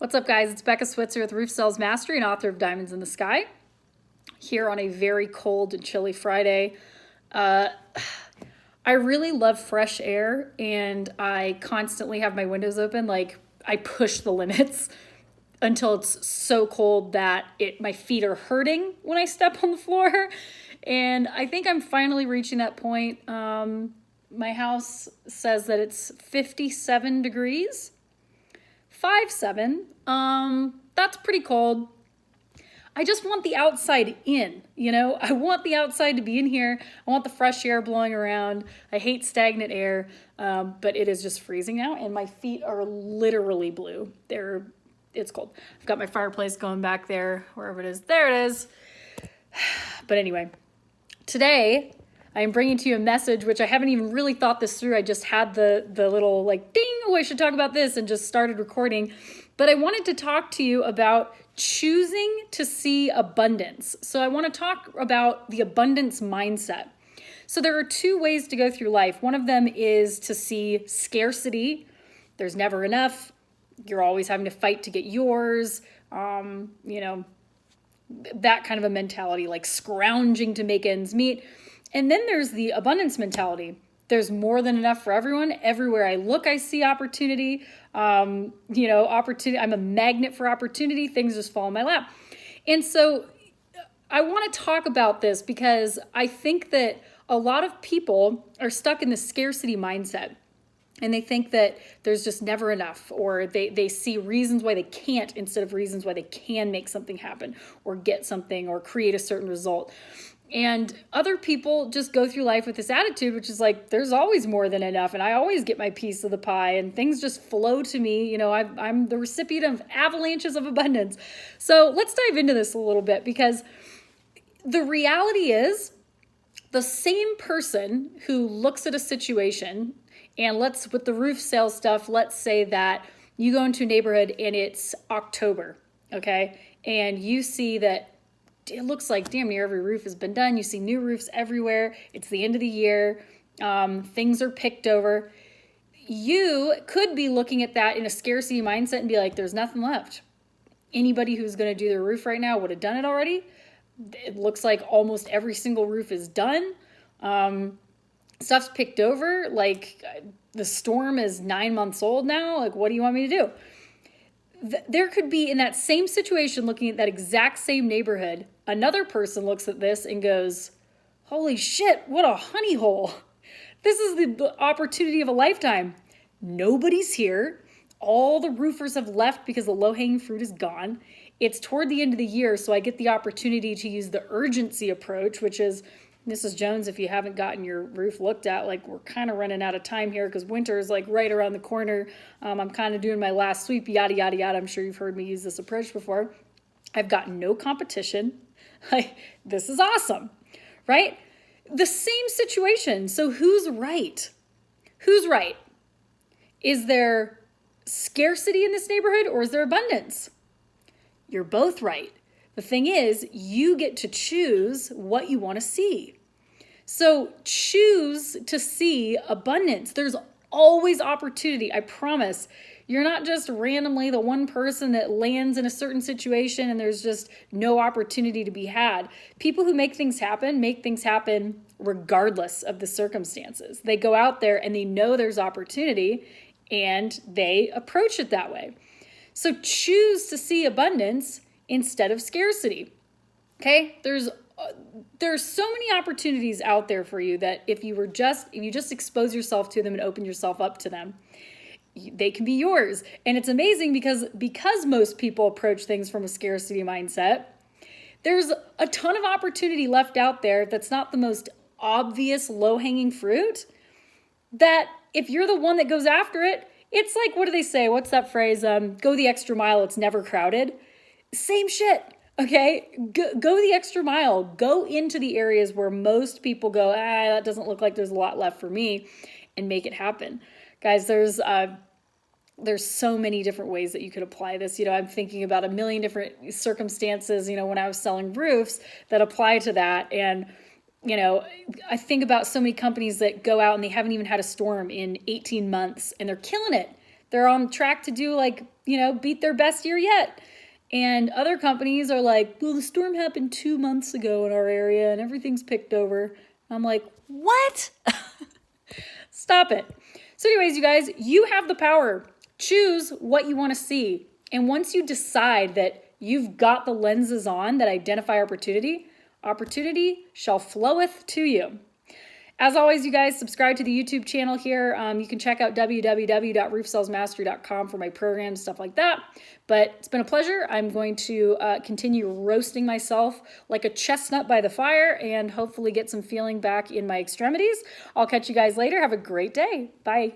What's up, guys? It's Becca Switzer with Roof Sales Mastery and author of Diamonds in the Sky, here on a very cold and chilly Friday. I really love fresh air, and I constantly have my windows open. Like, I push the limits until it's so cold that my feet are hurting when I step on the floor. And I think I'm finally reaching that point. My house says that it's 57 degrees. 5'7". That's pretty cold. I just want the outside in, I want the outside to be in here. I want the fresh air blowing around. I hate stagnant air, but it is just freezing now, and my feet are literally blue. It's cold. I've got my fireplace going back there, wherever it is. There it is. But anyway, today I am bringing to you a message, which I haven't even really thought this through. I just had the little like, ding, oh, I should talk about this, and just started recording. But I wanted to talk to you about choosing to see abundance. So I want to talk about the abundance mindset. So there are two ways to go through life. One of them is to see scarcity. There's never enough. You're always having to fight to get yours. That kind of a mentality, like scrounging to make ends meet. And then there's the abundance mentality. There's more than enough for everyone. Everywhere I look, I see opportunity. Opportunity. I'm a magnet for opportunity. Things just fall in my lap. And so I want to talk about this because I think that a lot of people are stuck in the scarcity mindset. And they think that there's just never enough, or they see reasons why they can't instead of reasons why they can make something happen or get something or create a certain result. And other people just go through life with this attitude, which is like, there's always more than enough, and I always get my piece of the pie, and things just flow to me. I'm the recipient of avalanches of abundance. So let's dive into this a little bit, because the reality is the same person who looks at a situation, and with the roof sales stuff, let's say that you go into a neighborhood and it's October, okay? And you see that it looks like damn near every roof has been done. You see new roofs everywhere. It's the end of the year. Things are picked over. You could be looking at that in a scarcity mindset and be like, there's nothing left. Anybody who's going to do their roof right now would have done it already. It looks like almost every single roof is done. Stuff's picked over. Like, the storm is 9 months old now. Like, what do you want me to do? There could be, in that same situation, looking at that exact same neighborhood, another person looks at this and goes, holy shit, what a honey hole. This is the opportunity of a lifetime. Nobody's here. All the roofers have left because the low-hanging fruit is gone. It's toward the end of the year, so I get the opportunity to use the urgency approach, which is, Mrs. Jones, if you haven't gotten your roof looked at, like, we're kind of running out of time here because winter is like right around the corner. I'm kind of doing my last sweep, yada, yada, yada. I'm sure you've heard me use this approach before. I've got no competition. This is awesome, right? The same situation. So who's right? Who's right? Is there scarcity in this neighborhood, or is there abundance? You're both right. The thing is, you get to choose what you want to see. So choose to see abundance. There's always opportunity. I promise. You're not just randomly the one person that lands in a certain situation and there's just no opportunity to be had. People who make things happen regardless of the circumstances. They go out there and they know there's opportunity and they approach it that way. So choose to see abundance instead of scarcity. Okay? There's so many opportunities out there for you that if you just expose yourself to them and open yourself up to them, they can be yours. And it's amazing because most people approach things from a scarcity mindset, there's a ton of opportunity left out there that's not the most obvious low-hanging fruit, that if you're the one that goes after it, it's like, what do they say? What's that phrase? Go the extra mile, it's never crowded. Same shit, okay? Go the extra mile. Go into the areas where most people go, that doesn't look like there's a lot left for me, and make it happen. Guys, there's so many different ways that you could apply this. I'm thinking about a million different circumstances, when I was selling roofs that apply to that. And, I think about so many companies that go out and they haven't even had a storm in 18 months and they're killing it. They're on track to do like, beat their best year yet. And other companies are like, well, the storm happened 2 months ago in our area and everything's picked over. I'm like, what? Stop it. So anyways, you guys, you have the power. Choose what you want to see. And once you decide that you've got the lenses on that identify opportunity, opportunity shall floweth to you. As always, you guys, subscribe to the YouTube channel here. You can check out www.roofsalesmastery.com for my programs, stuff like that. But it's been a pleasure. I'm going to continue roasting myself like a chestnut by the fire and hopefully get some feeling back in my extremities. I'll catch you guys later. Have a great day. Bye.